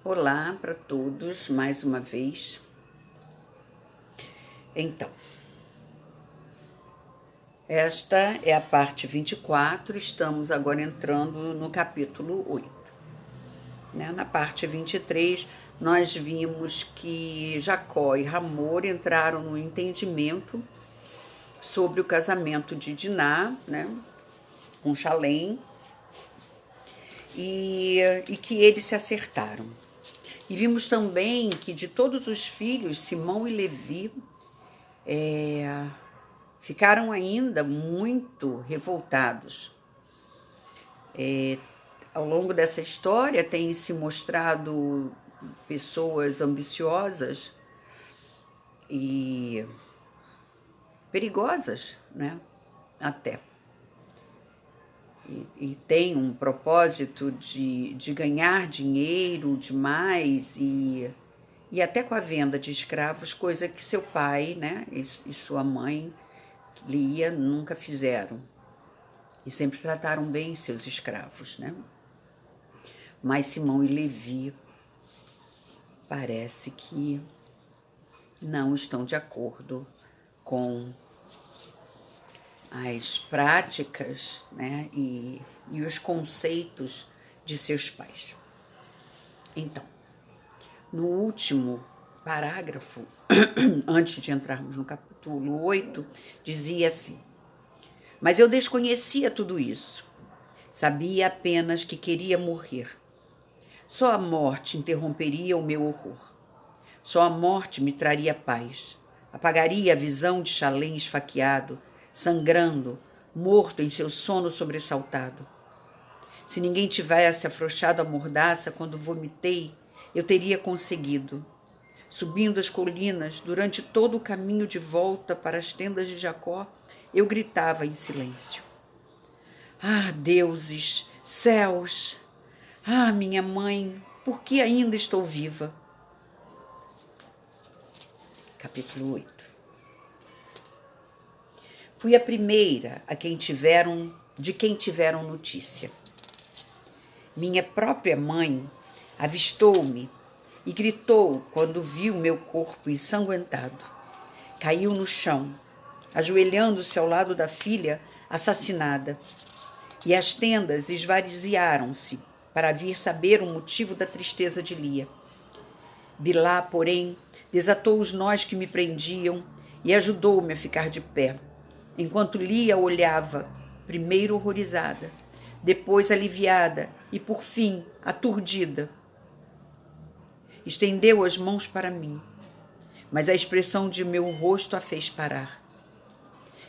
Olá para todos, mais uma vez. Então, esta é a parte 24, estamos agora entrando no capítulo 8. Na parte 23, nós vimos que Jacó e Hamor entraram no entendimento sobre o casamento de Diná, com Shalem, e que eles se acertaram. E vimos também que de todos os filhos, Simão e Levi ficaram ainda muito revoltados. Ao longo dessa história tem se mostrado pessoas ambiciosas e perigosas, até. E tem um propósito de ganhar dinheiro demais e até com a venda de escravos, coisa que seu pai, e sua mãe, Lia, nunca fizeram. E sempre trataram bem seus escravos, Mas Simão e Levi parece que não estão de acordo com as práticas, e os conceitos de seus pais. Então, no último parágrafo, antes de entrarmos no capítulo 8, dizia assim: mas eu desconhecia tudo isso. Sabia apenas que queria morrer. Só a morte interromperia o meu horror. Só a morte me traria paz. Apagaria a visão de Shalem esfaqueado, sangrando, morto em seu sono sobressaltado. Se ninguém tivesse afrouxado a mordaça quando vomitei, eu teria conseguido. Subindo as colinas, durante todo o caminho de volta para as tendas de Jacó, eu gritava em silêncio. Ah, deuses, céus! Ah, minha mãe, por que ainda estou viva? Capítulo 8. Fui a primeira de quem tiveram notícia. Minha própria mãe avistou-me e gritou quando viu meu corpo ensanguentado. Caiu no chão, ajoelhando-se ao lado da filha assassinada. E as tendas esvaziaram-se para vir saber o motivo da tristeza de Lia. Bilá, porém, desatou os nós que me prendiam e ajudou-me a ficar de pé, enquanto Lia olhava, primeiro horrorizada, depois aliviada e, por fim, aturdida. Estendeu as mãos para mim, mas a expressão de meu rosto a fez parar.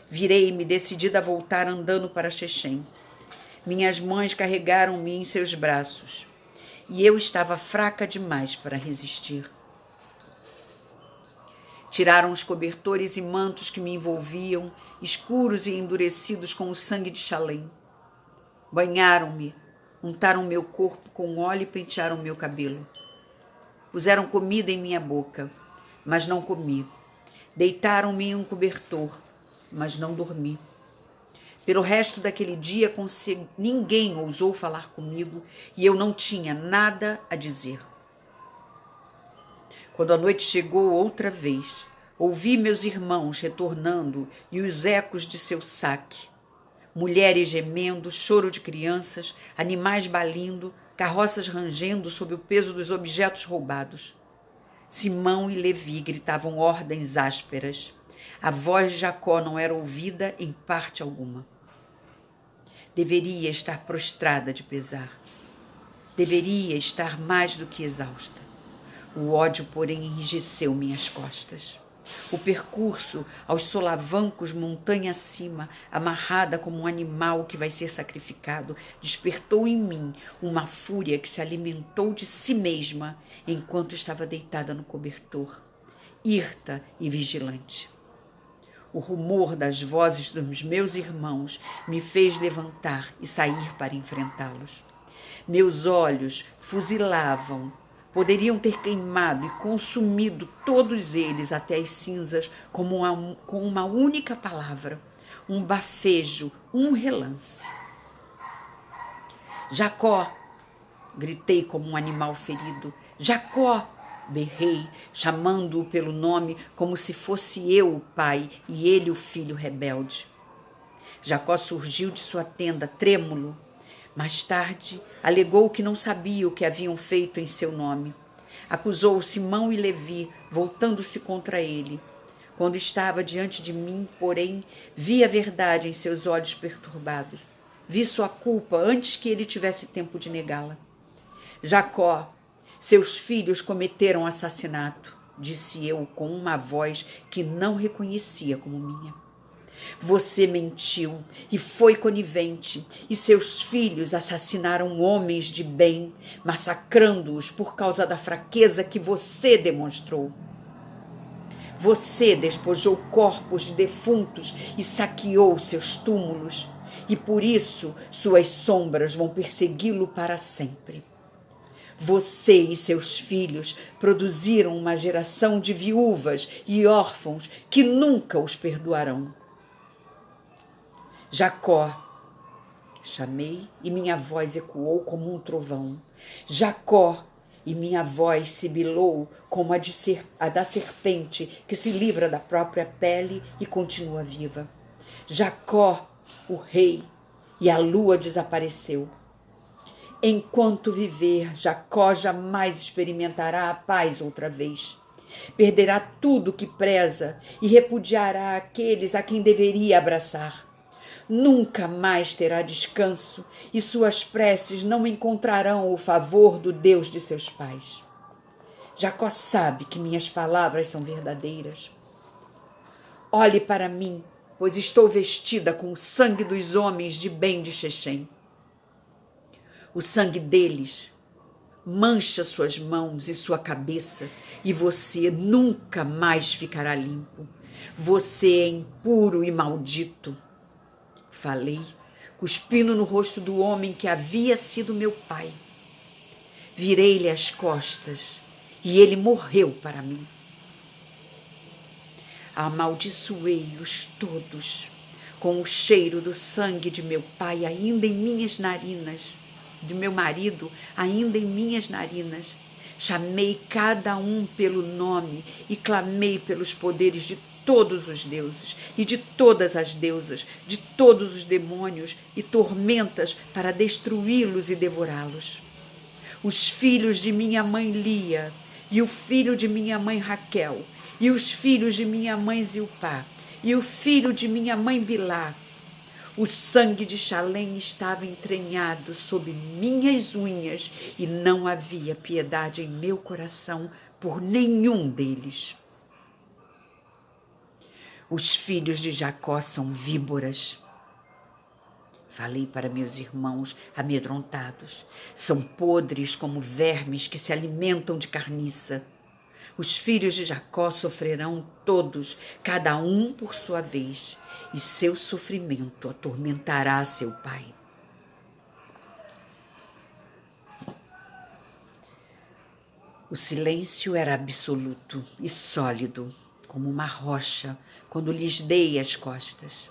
Virei-me, decidida a voltar andando para Shechem. Minhas mães carregaram-me em seus braços, e eu estava fraca demais para resistir. Tiraram os cobertores e mantos que me envolviam, escuros e endurecidos com o sangue de Shalem. Banharam-me, untaram meu corpo com óleo e pentearam meu cabelo. Puseram comida em minha boca, mas não comi. Deitaram-me em um cobertor, mas não dormi. Pelo resto daquele dia, ninguém ousou falar comigo e eu não tinha nada a dizer. Quando a noite chegou outra vez, ouvi meus irmãos retornando e os ecos de seu saque. Mulheres gemendo, choro de crianças, animais balindo, carroças rangendo sob o peso dos objetos roubados. Simão e Levi gritavam ordens ásperas. A voz de Jacó não era ouvida em parte alguma. Deveria estar prostrada de pesar. Deveria estar mais do que exausta. O ódio, porém, enrijeceu minhas costas. O percurso aos solavancos montanha acima, amarrada como um animal que vai ser sacrificado, despertou em mim uma fúria que se alimentou de si mesma enquanto estava deitada no cobertor, hirta e vigilante. O rumor das vozes dos meus irmãos me fez levantar e sair para enfrentá-los. Meus olhos fuzilavam. Poderiam ter queimado e consumido todos eles até as cinzas com uma única palavra, um bafejo, um relance. Jacó, Gritei como um animal ferido. Jacó! Berrei, chamando-o pelo nome, como se fosse eu o pai e ele o filho rebelde. Jacó surgiu de sua tenda, trêmulo. Mais tarde, alegou que não sabia o que haviam feito em seu nome. Acusou Simão e Levi, voltando-se contra ele. Quando estava diante de mim, porém, vi a verdade em seus olhos perturbados. Vi sua culpa antes que ele tivesse tempo de negá-la. Jacó, seus filhos cometeram assassinato, disse eu com uma voz que não reconhecia como minha. Você mentiu e foi conivente, e seus filhos assassinaram homens de bem, massacrando-os por causa da fraqueza que você demonstrou. Você despojou corpos de defuntos e saqueou seus túmulos, e por isso suas sombras vão persegui-lo para sempre. Você e seus filhos produziram uma geração de viúvas e órfãos que nunca os perdoarão. Jacó, chamei e minha voz ecoou como um trovão. Jacó, e minha voz sibilou como a da serpente que se livra da própria pele e continua viva. Jacó, o rei, e a lua desapareceu. Enquanto viver, Jacó jamais experimentará a paz outra vez. Perderá tudo o que preza e repudiará aqueles a quem deveria abraçar. Nunca mais terá descanso e suas preces não encontrarão o favor do Deus de seus pais. Jacó sabe que minhas palavras são verdadeiras. Olhe para mim, pois estou vestida com o sangue dos homens de bem de Chexém. O sangue deles mancha suas mãos e sua cabeça, e você nunca mais ficará limpo. Você é impuro e maldito. Falei, cuspindo no rosto do homem que havia sido meu pai. Virei-lhe as costas e ele morreu para mim. Amaldiçoei-os todos, com o cheiro do sangue de meu pai ainda em minhas narinas, de meu marido ainda em minhas narinas. Chamei cada um pelo nome e clamei pelos poderes de todos os deuses e de todas as deusas, de todos os demônios e tormentas para destruí-los e devorá-los. Os filhos de minha mãe Lia e o filho de minha mãe Raquel e os filhos de minha mãe Zilpá e o filho de minha mãe Bilá. O sangue de Chalém estava entranhado sob minhas unhas e não havia piedade em meu coração por nenhum deles. Os filhos de Jacó são víboras. Falei para meus irmãos amedrontados. São podres como vermes que se alimentam de carniça. Os filhos de Jacó sofrerão todos, cada um por sua vez, e seu sofrimento atormentará seu pai. O silêncio era absoluto e sólido, como uma rocha, quando lhes dei as costas.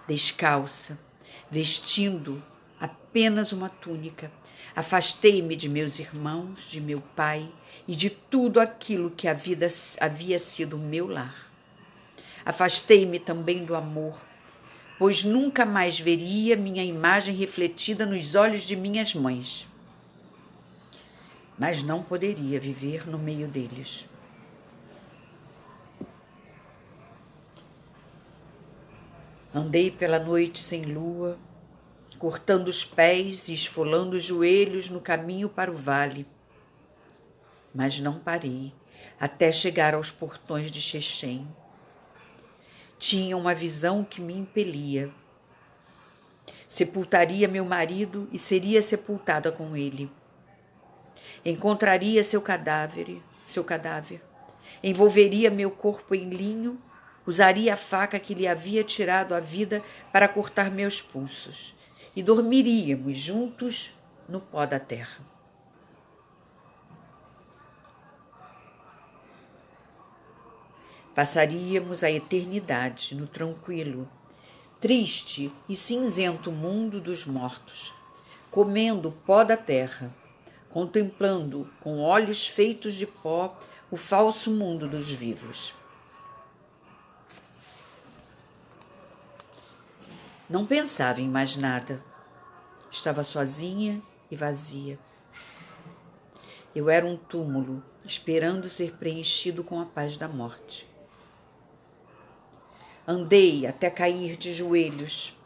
Descalça, vestindo apenas uma túnica, afastei-me de meus irmãos, de meu pai e de tudo aquilo que a vida havia sido meu lar. Afastei-me também do amor, pois nunca mais veria minha imagem refletida nos olhos de minhas mães. Mas não poderia viver no meio deles. Andei pela noite sem lua, cortando os pés e esfolando os joelhos no caminho para o vale. Mas não parei até chegar aos portões de Chexém. Tinha uma visão que me impelia. Sepultaria meu marido e seria sepultada com ele. Encontraria seu cadáver, envolveria meu corpo em linho, usaria a faca que lhe havia tirado a vida para cortar meus pulsos e dormiríamos juntos no pó da terra. Passaríamos a eternidade no tranquilo, triste e cinzento mundo dos mortos, comendo o pó da terra, contemplando com olhos feitos de pó o falso mundo dos vivos. Não pensava em mais nada. Estava sozinha e vazia. Eu era um túmulo, esperando ser preenchido com a paz da morte. Andei até cair de joelhos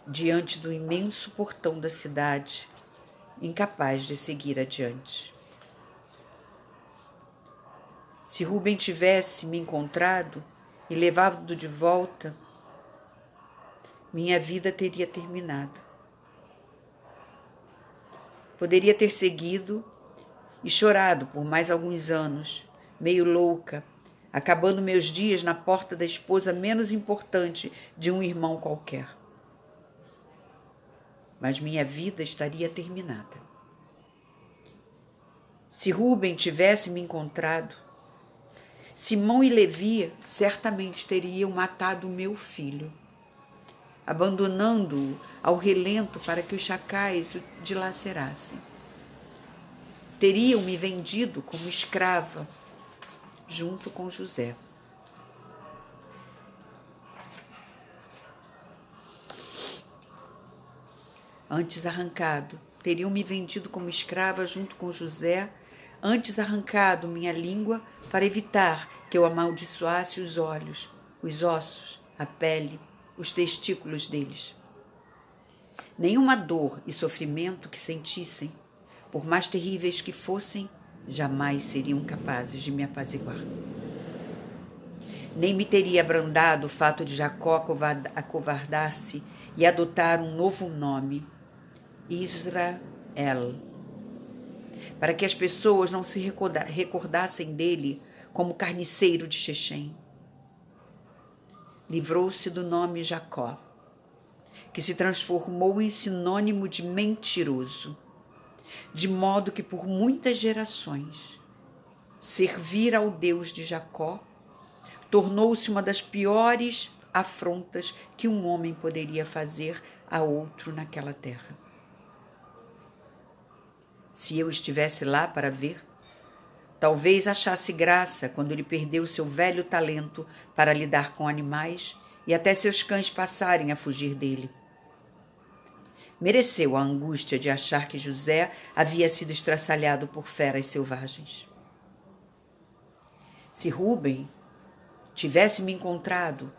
diante do imenso portão da cidade, incapaz de seguir adiante. Se Rubem tivesse me encontrado e levado de volta, minha vida teria terminado. Poderia ter seguido e chorado por mais alguns anos, meio louca, acabando meus dias na porta da esposa menos importante de um irmão qualquer. Mas minha vida estaria terminada. Se Rubem tivesse me encontrado, Simão e Levi certamente teriam matado meu filho, abandonando-o ao relento para que os chacais o dilacerassem. Teriam me vendido como escrava, junto com José. Antes arrancado, teriam me vendido como escrava junto com José, antes arrancado minha língua para evitar que eu amaldiçoasse os olhos, os ossos, a pele, os testículos deles. Nenhuma dor e sofrimento que sentissem, por mais terríveis que fossem, jamais seriam capazes de me apaziguar. Nem me teria abrandado o fato de Jacó acovardar-se e adotar um novo nome, Israel, para que as pessoas não se recordassem dele como carniceiro de Chechem. Livrou-se do nome Jacó, que se transformou em sinônimo de mentiroso, de modo que por muitas gerações servir ao Deus de Jacó tornou-se uma das piores afrontas que um homem poderia fazer a outro naquela terra. Se eu estivesse lá para ver, talvez achasse graça quando ele perdeu seu velho talento para lidar com animais e até seus cães passarem a fugir dele. Mereceu a angústia de achar que José havia sido estraçalhado por feras selvagens. Se Rubem tivesse me encontrado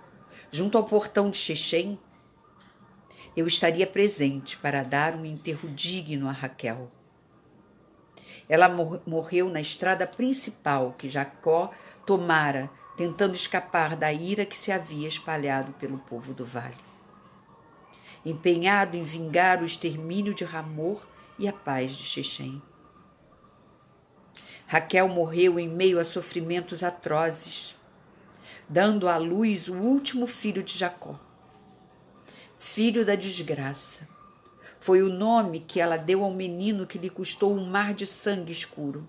junto ao portão de Chechem, eu estaria presente para dar um enterro digno a Raquel. Ela morreu na estrada principal que Jacó tomara, tentando escapar da ira que se havia espalhado pelo povo do vale. Empenhado em vingar o extermínio de Ramor e a paz de Chechem. Raquel morreu em meio a sofrimentos atrozes, dando à luz o último filho de Jacó. Filho da desgraça. Foi o nome que ela deu ao menino que lhe custou um mar de sangue escuro.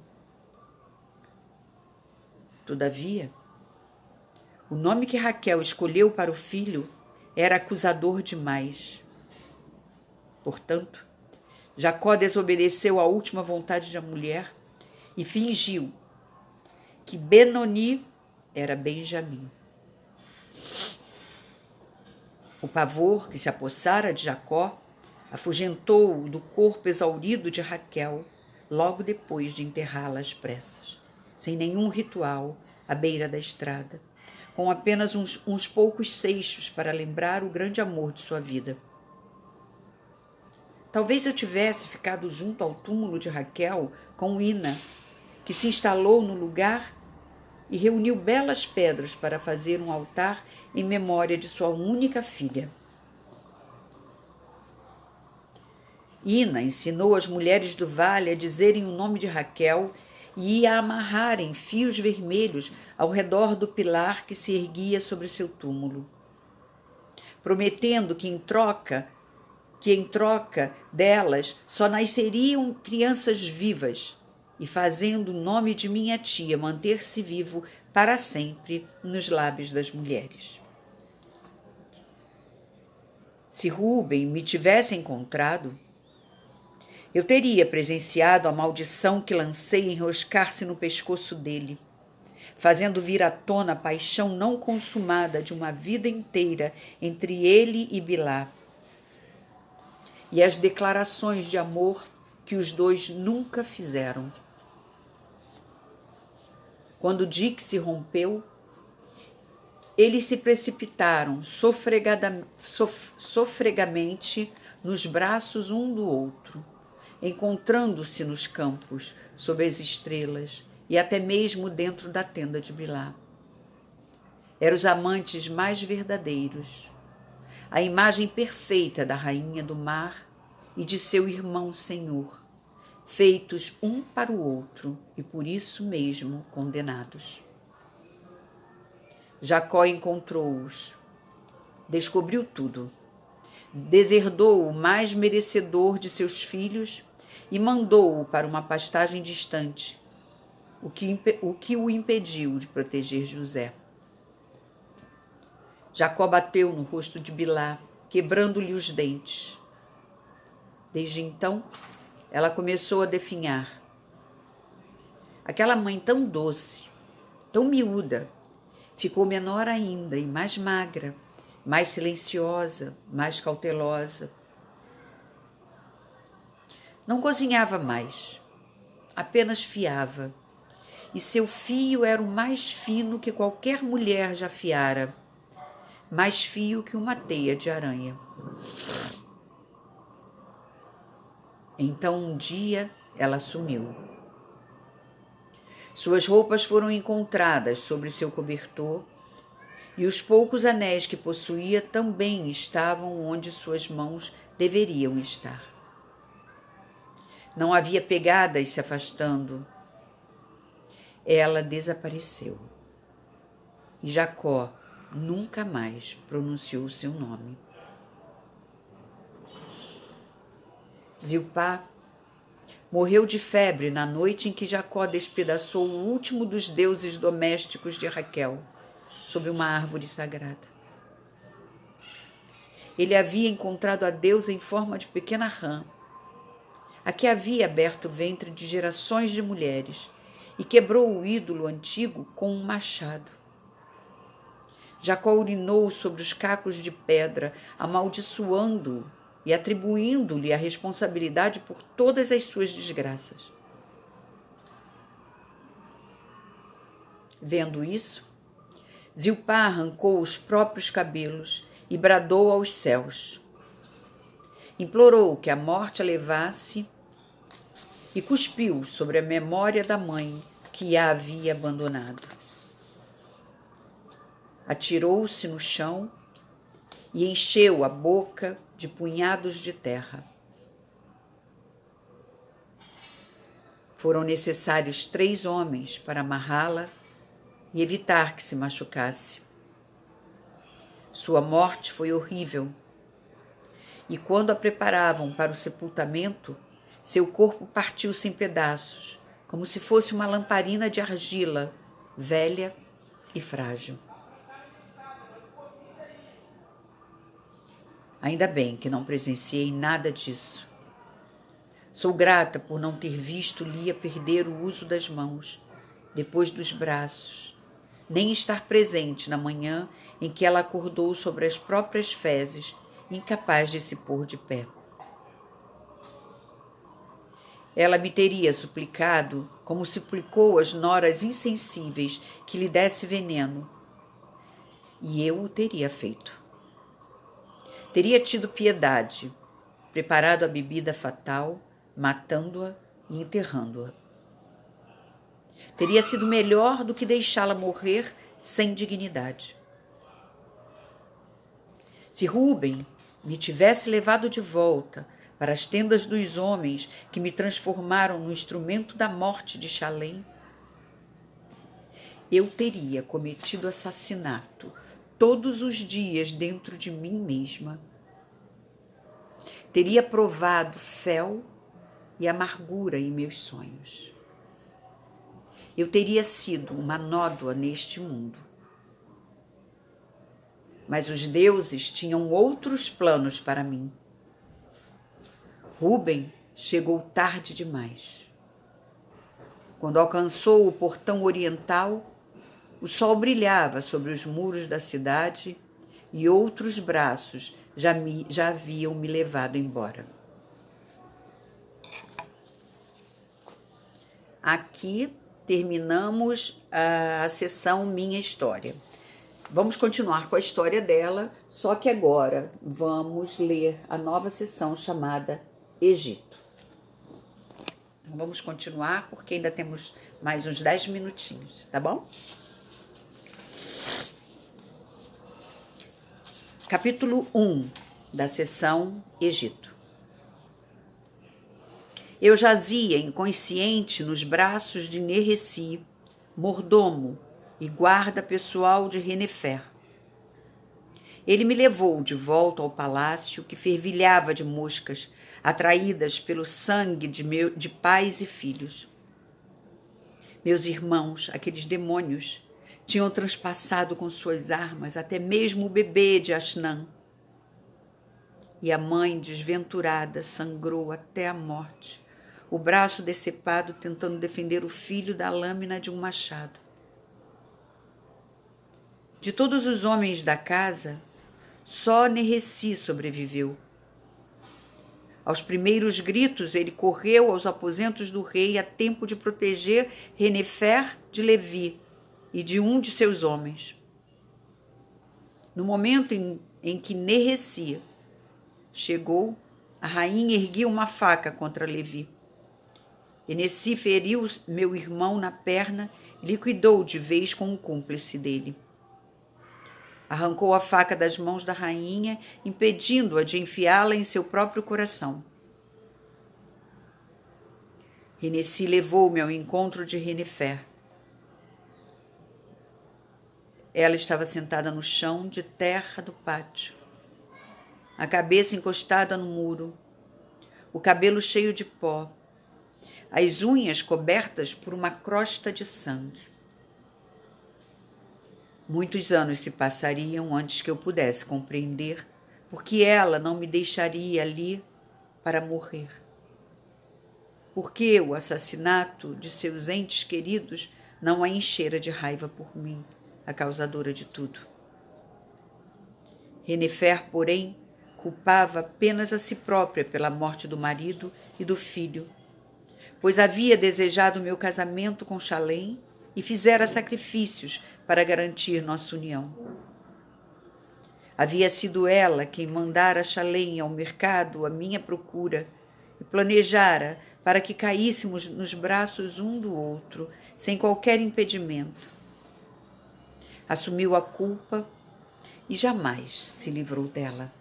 Todavia, o nome que Raquel escolheu para o filho era acusador demais. Portanto, Jacó desobedeceu à última vontade da mulher e fingiu que Benoni era Benjamim. O pavor que se apossara de Jacó afugentou-o do corpo exaurido de Raquel logo depois de enterrá-la às pressas, sem nenhum ritual, à beira da estrada, com apenas uns poucos seixos para lembrar o grande amor de sua vida. Talvez eu tivesse ficado junto ao túmulo de Raquel com Ina, que se instalou no lugar e reuniu belas pedras para fazer um altar em memória de sua única filha. Ina ensinou as mulheres do vale a dizerem o nome de Raquel e a amarrarem fios vermelhos ao redor do pilar que se erguia sobre seu túmulo, prometendo que em troca delas só nasceriam crianças vivas, e fazendo o nome de minha tia manter-se vivo para sempre nos lábios das mulheres. Se Rubem me tivesse encontrado, Eu teria presenciado a maldição que lancei enroscar-se no pescoço dele, fazendo vir à tona a paixão não consumada de uma vida inteira entre ele e Bilhá, e as declarações de amor que os dois nunca fizeram. Quando Dick se rompeu, eles se precipitaram sofregamente nos braços um do outro, encontrando-se nos campos, sob as estrelas e até mesmo dentro da tenda de Bilhá. Eram os amantes mais verdadeiros, a imagem perfeita da rainha do mar e de seu irmão senhor, feitos um para o outro e por isso mesmo condenados. Jacó encontrou-os, descobriu tudo, deserdou o mais merecedor de seus filhos e mandou-o para uma pastagem distante, o que o impediu de proteger José. Jacó bateu no rosto de Bilhá, quebrando-lhe os dentes. Desde então, ela começou a definhar. Aquela mãe tão doce, tão miúda, ficou menor ainda e mais magra, mais silenciosa, mais cautelosa. Não cozinhava mais, apenas fiava, e seu fio era o mais fino que qualquer mulher já fiara, mais fio que uma teia de aranha. Então um dia ela sumiu. Suas roupas foram encontradas sobre seu cobertor e os poucos anéis que possuía também estavam onde suas mãos deveriam estar. Não havia pegadas se afastando. Ela desapareceu. E Jacó nunca mais pronunciou seu nome. Zilpá morreu de febre na noite em que Jacó despedaçou o último dos deuses domésticos de Raquel, sob uma árvore sagrada. Ele havia encontrado a deusa em forma de pequena rã, a que havia aberto o ventre de gerações de mulheres, e quebrou o ídolo antigo com um machado. Jacó urinou sobre os cacos de pedra, amaldiçoando-o e atribuindo-lhe a responsabilidade por todas as suas desgraças. Vendo isso, Zilpá arrancou os próprios cabelos e bradou aos céus. Implorou que a morte a levasse e cuspiu sobre a memória da mãe que a havia abandonado. Atirou-se no chão e encheu a boca de punhados de terra. Foram necessários 3 homens para amarrá-la e evitar que se machucasse. Sua morte foi horrível, e quando a preparavam para o sepultamento, seu corpo partiu-se em pedaços, como se fosse uma lamparina de argila, velha e frágil. Ainda bem que não presenciei nada disso. Sou grata por não ter visto Lia perder o uso das mãos, depois dos braços, nem estar presente na manhã em que ela acordou sobre as próprias fezes, incapaz de se pôr de pé. Ela me teria suplicado, como suplicou as noras insensíveis, que lhe desse veneno, e eu o teria feito. Teria tido piedade, preparado a bebida fatal, matando-a e enterrando-a. Teria sido melhor do que deixá-la morrer sem dignidade. Se Rúben me tivesse levado de volta para as tendas dos homens que me transformaram no instrumento da morte de Chalém, eu teria cometido assassinato todos os dias dentro de mim mesma. Teria provado fel e amargura em meus sonhos. Eu teria sido uma nódoa neste mundo. Mas os deuses tinham outros planos para mim. Rúben chegou tarde demais. Quando alcançou o portão oriental, o sol brilhava sobre os muros da cidade e outros braços já haviam me levado embora. Aqui terminamos a sessão Minha História. Vamos continuar com a história dela, só que agora vamos ler a nova sessão chamada Egito. Então, vamos continuar porque ainda temos mais uns 10 minutinhos, tá bom? Capítulo 1 da sessão Egito. Eu jazia inconsciente nos braços de Nereci, mordomo e guarda pessoal de Renefer. Ele me levou de volta ao palácio que fervilhava de moscas, atraídas pelo sangue de pais e filhos. Meus irmãos, aqueles demônios, tinham transpassado com suas armas até mesmo o bebê de Ashnan. E a mãe desventurada sangrou até a morte, o braço decepado tentando defender o filho da lâmina de um machado. De todos os homens da casa, só Nereci sobreviveu. Aos primeiros gritos, ele correu aos aposentos do rei a tempo de proteger Renefer de Levi e de um de seus homens. No momento em que Nereci chegou, a rainha erguia uma faca contra Levi. Nereci feriu meu irmão na perna e liquidou de vez com um cúmplice dele. Arrancou a faca das mãos da rainha, impedindo-a de enfiá-la em seu próprio coração. Nereci levou-me ao encontro de Renefer. Ela estava sentada no chão de terra do pátio, a cabeça encostada no muro, o cabelo cheio de pó, as unhas cobertas por uma crosta de sangue. Muitos anos se passariam antes que eu pudesse compreender por que ela não me deixaria ali para morrer. Por que o assassinato de seus entes queridos não a enchera de raiva por mim, a causadora de tudo. Renefer, porém, culpava apenas a si própria pela morte do marido e do filho, pois havia desejado meu casamento com Shalem e fizera sacrifícios para garantir nossa união. Havia sido ela quem mandara Shalem ao mercado à minha procura e planejara para que caíssemos nos braços um do outro, sem qualquer impedimento. Assumiu a culpa e jamais se livrou dela.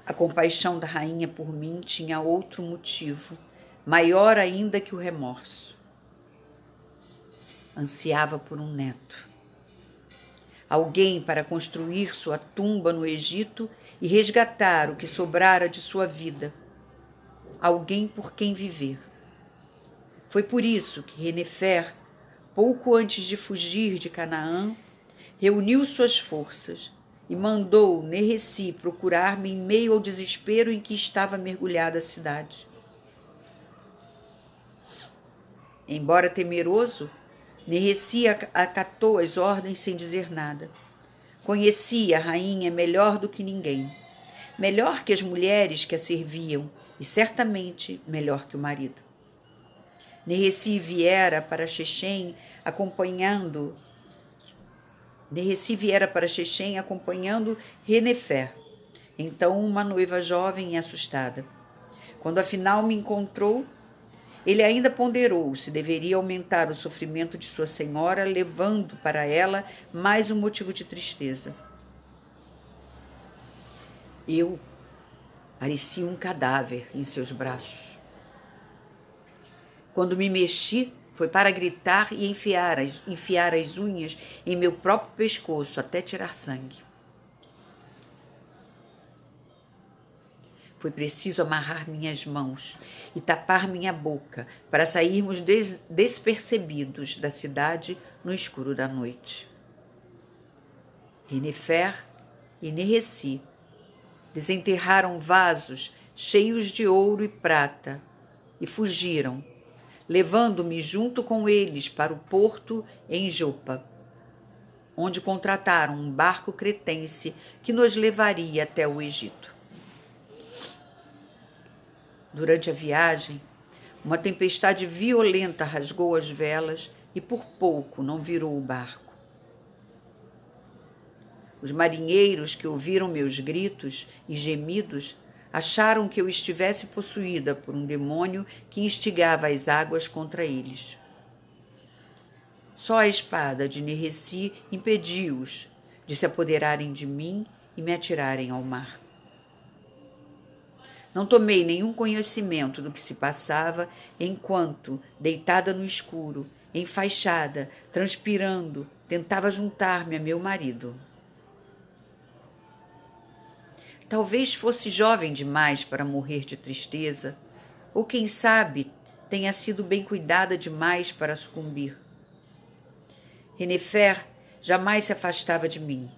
A compaixão da rainha por mim tinha outro motivo, maior ainda que o remorso. Ansiava por um neto. Alguém para construir sua tumba no Egito e resgatar o que sobrara de sua vida. Alguém por quem viver. Foi por isso que Renefer, pouco antes de fugir de Canaã, reuniu suas forças e mandou Nereci procurar-me em meio ao desespero em que estava mergulhada a cidade. Embora temeroso, Nereci acatou as ordens sem dizer nada. Conhecia a rainha melhor do que ninguém, melhor que as mulheres que a serviam e certamente melhor que o marido. Nereci viera para Shechem acompanhando Renefer, então uma noiva jovem e assustada. Quando afinal me encontrou, ele ainda ponderou se deveria aumentar o sofrimento de sua senhora, levando para ela mais um motivo de tristeza. Eu parecia um cadáver em seus braços. Quando me mexi, foi para gritar e enfiar as unhas em meu próprio pescoço até tirar sangue. Foi preciso amarrar minhas mãos e tapar minha boca para sairmos despercebidos da cidade no escuro da noite. Renefer e Nereci desenterraram vasos cheios de ouro e prata, e fugiram, levando-me junto com eles para o porto em Jopa, onde contrataram um barco cretense que nos levaria até o Egito. Durante a viagem, uma tempestade violenta rasgou as velas e por pouco não virou o barco. Os marinheiros que ouviram meus gritos e gemidos acharam que eu estivesse possuída por um demônio que instigava as águas contra eles. Só a espada de Nereci impediu-os de se apoderarem de mim e me atirarem ao mar. Não tomei nenhum conhecimento do que se passava enquanto, deitada no escuro, enfaixada, transpirando, tentava juntar-me a meu marido. Talvez fosse jovem demais para morrer de tristeza, ou quem sabe tenha sido bem cuidada demais para sucumbir. Renefer jamais se afastava de mim.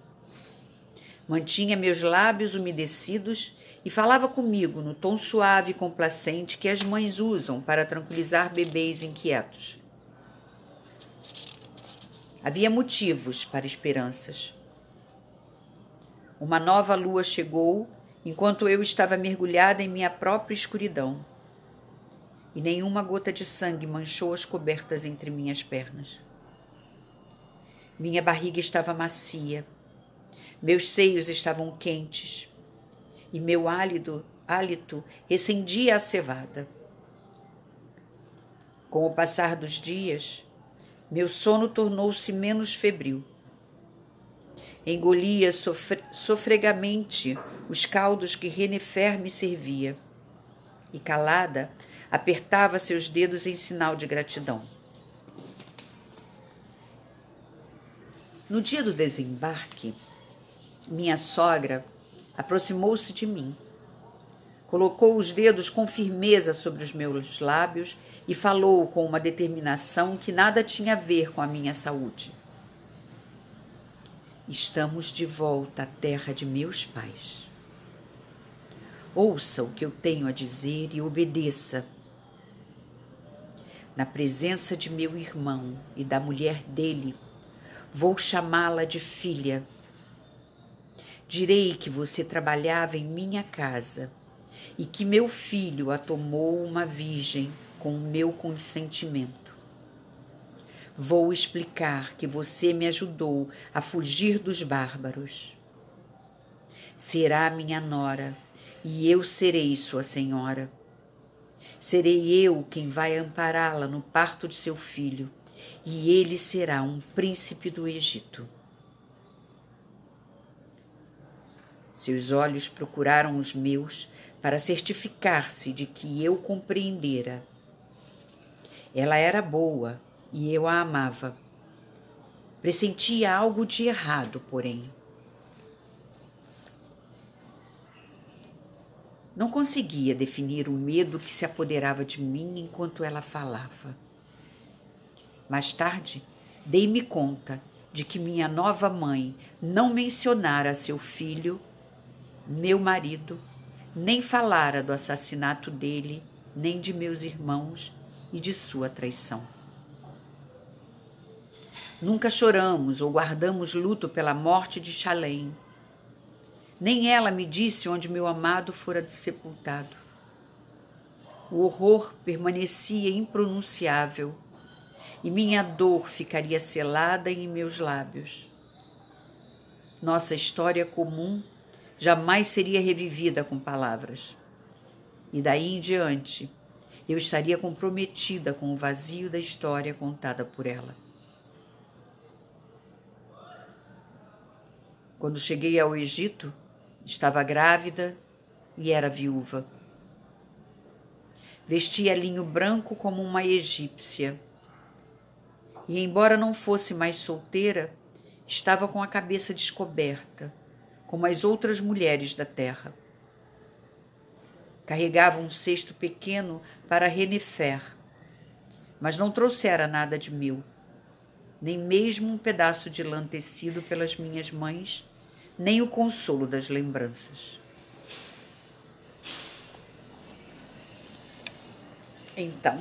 Mantinha meus lábios umedecidos e falava comigo no tom suave e complacente que as mães usam para tranquilizar bebês inquietos. Havia motivos para esperanças. Uma nova lua chegou enquanto eu estava mergulhada em minha própria escuridão, e nenhuma gota de sangue manchou as cobertas entre minhas pernas. Minha barriga estava macia, meus seios estavam quentes, e meu hálito recendia a cevada. Com o passar dos dias, meu sono tornou-se menos febril. Engolia sofregamente os caldos que Renefer me servia, e calada, apertava seus dedos em sinal de gratidão. No dia do desembarque, minha sogra aproximou-se de mim, colocou os dedos com firmeza sobre os meus lábios e falou com uma determinação que nada tinha a ver com a minha saúde. Estamos de volta à terra de meus pais. Ouça o que eu tenho a dizer e obedeça. Na presença de meu irmão e da mulher dele, vou chamá-la de filha. Direi que você trabalhava em minha casa e que meu filho a tomou uma virgem com o meu consentimento. Vou explicar que você me ajudou a fugir dos bárbaros. Será minha nora e eu serei sua senhora. Serei eu quem vai ampará-la no parto de seu filho, e ele será um príncipe do Egito. Seus olhos procuraram os meus para certificar-se de que eu compreendera. Ela era boa e eu a amava. Pressentia algo de errado, porém. Não conseguia definir o medo que se apoderava de mim enquanto ela falava. Mais tarde, dei-me conta de que minha nova mãe não mencionara a seu filho, meu marido, nem falara do assassinato dele, nem de meus irmãos e de sua traição. Nunca choramos ou guardamos luto pela morte de Chalém. Nem ela me disse onde meu amado fora sepultado. O horror permanecia impronunciável e minha dor ficaria selada em meus lábios. Nossa história comum jamais seria revivida com palavras. E daí em diante, eu estaria comprometida com o vazio da história contada por ela. Quando cheguei ao Egito, estava grávida e era viúva. Vestia linho branco como uma egípcia. E, embora não fosse mais solteira, estava com a cabeça descoberta, como as outras mulheres da terra. Carregava um cesto pequeno para Renefer, mas não trouxera nada de meu, nem mesmo um pedaço de lã tecido pelas minhas mães, nem o consolo das lembranças. Então,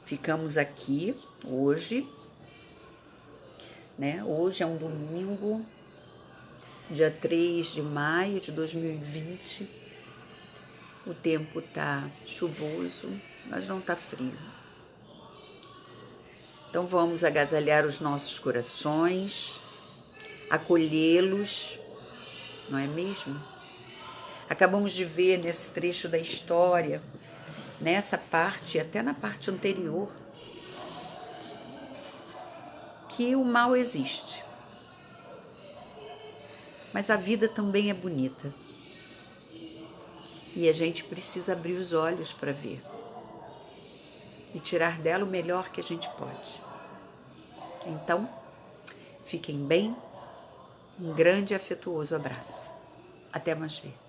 ficamos aqui hoje, né? Hoje é um domingo, dia 3 de maio de 2020. O tempo tá chuvoso, mas não tá frio. Então vamos agasalhar os nossos corações, acolhê-los, não é mesmo? Acabamos de ver nesse trecho da história, nessa parte e até na parte anterior, que o mal existe. Mas a vida também é bonita. E a gente precisa abrir os olhos para ver e tirar dela o melhor que a gente pode. Então, fiquem bem, um grande e afetuoso abraço. Até mais ver.